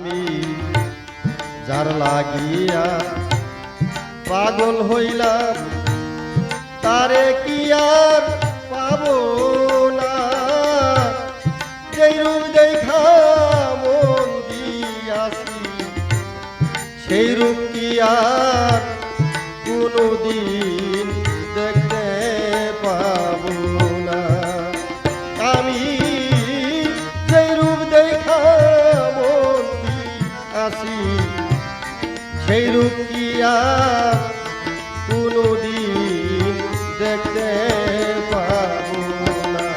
আমি যার লাগিয়া পাগল হইলাম তারে কি আর পাবো না। যেই রূপ দেখা মন দিয়াছি সেই রূপ কি আর কোনোদিন দেখতে পাবো না। আমি যেই রূপ দেখা মন দিয়াছি সেই রূপ কি আর কোনোদিন দেখতে পাবো না।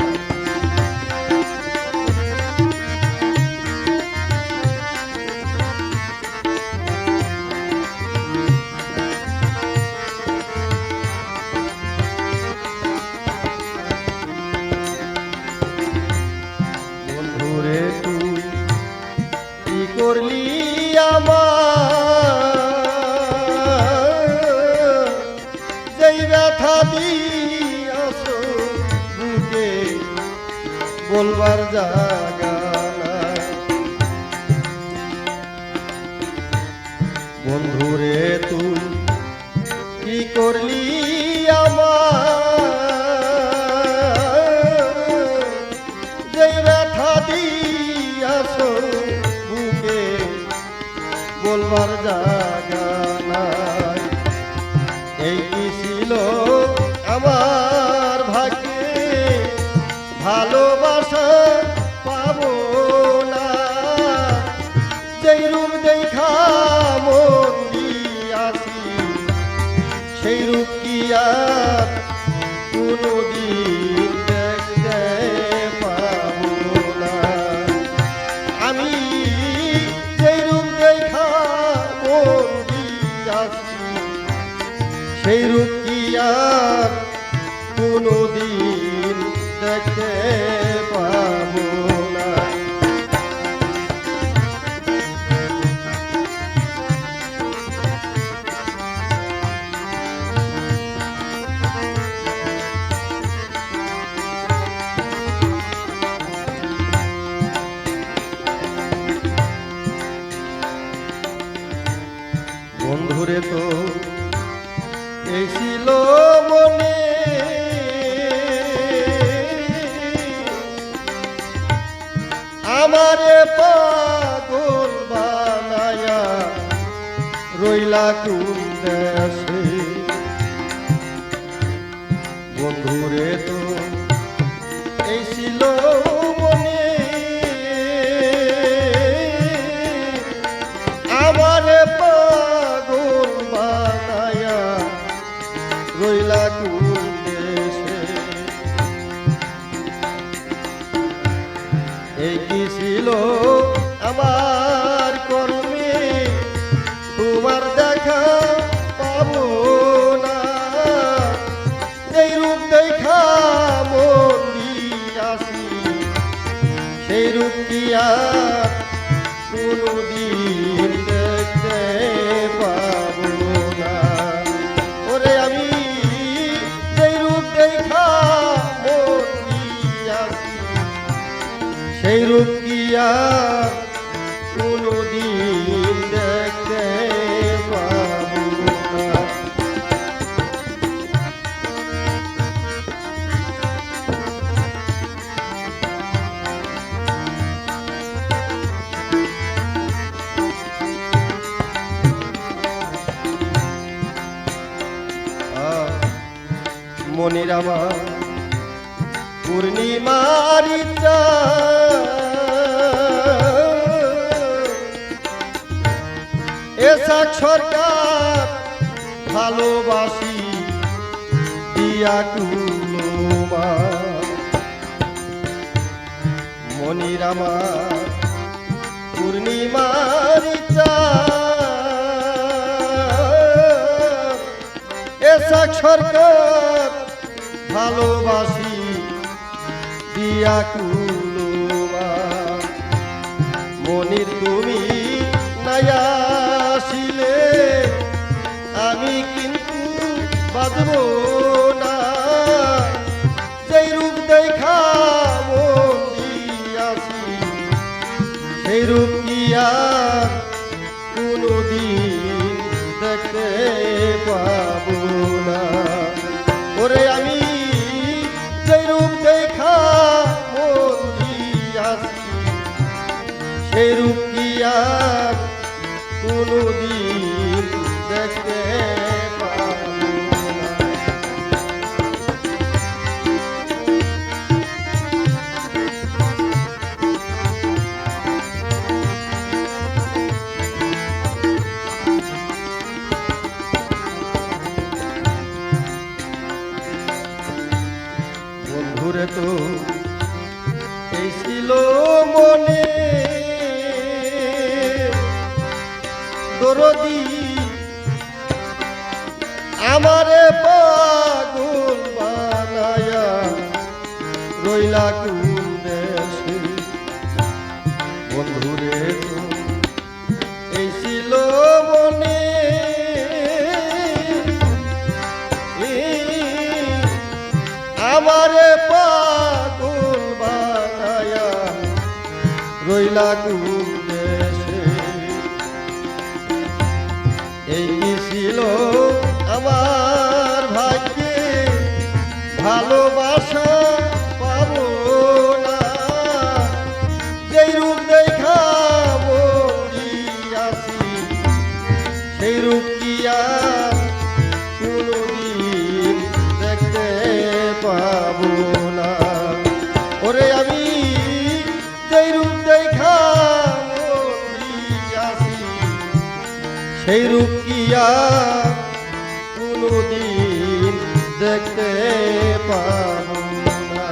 বন্ধুরে তুই কি করলি আমার, যেই ব্যথা দিয়াছ বুকে বলবার জায়গা নাই। বন্ধুরে তুই কি করলি আমার, যেই ব্যথা দিয়াছ বুকে বলবার জায়গা নাই। এই কি ছিল আমার ভাগ্যে ভালোবাসা পাবো না। যেই রূপ দেখা মন দিয়াছি সেই রূপ কি আর কোনোদিন দেখতে পাবো না। আমি যেই রূপ দেখা মন দিয়াছি সেই রূপ কি আর কোনোদিন দেখতে পাবো না। বন্ধুরে তো এই ছিল মনে, আমারে পাগল বানায়া রইলা কোন দেশে। বন্ধুরে তো এই ছিল মনে, আমারে পাগল বানায়া রইলা কোন দেশে। এই কি ছিল আমার কর্মে তোমার দেখা পাবো না। এই রূপ দেখা মন দিয়াছি সেই রূপ কি আর কোনোদিন দেখতে পাবো না। ওরে আমি যেই রূপ দেখা মন দিয়াছি সেই রূপ কি আর কোনোদিন দেখতে পাবো না। মনির আমার পূর্ণিমার এসাক সরকার ভালোবাসি দিয়া কুলমা। মনির আমার পূর্ণিমার এসাক সরকার ভালোবাসি দিয়া কুলমা। মনির তুমি নাইয়াছিলে আমি কিন্তু বাজব না। যেই রূপ দেখা মন দিয়াছি সেই রূপ কি আর আর কোনদিন দেখতে পাবো না। বন্ধুরে তো এই ছিল মনে দরদি আমারে পাগল বানায়া রইলা কোন দেশে। বন্ধুরে তো এই ছিল মনে আমারে পাগল বানায়া রইলা কোন দেশে। এই কি ছিল আমার ভাগ্যে ভালোবাসা পাবো না। যেই রূপ দেখা মরিয়াছি সেই রূপ কি আর কোনদিন দেখতে পাবো না। ওরে আমি যেই রূপ দেখা মরিয়াছি সেই রূপ কি আর কোনদিন দেখতে পাবো না।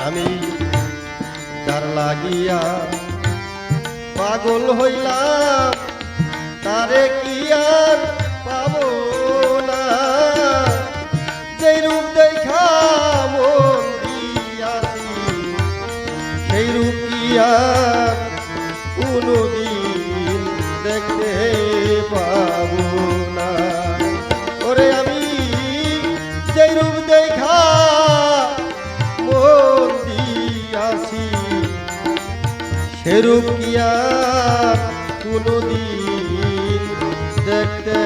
আমি যার লাগিয়া পাগল হইলাম তারে কি আর পাবো না। যেই রূপ দেখা মন দিয়াছি সেই রূপ কি আর কোনদিন দেখতে পাবো না। ওরে আমি যেই রূপ দেখা মন দিয়াছি সেরূপ কি আর কোনদিন দেখতে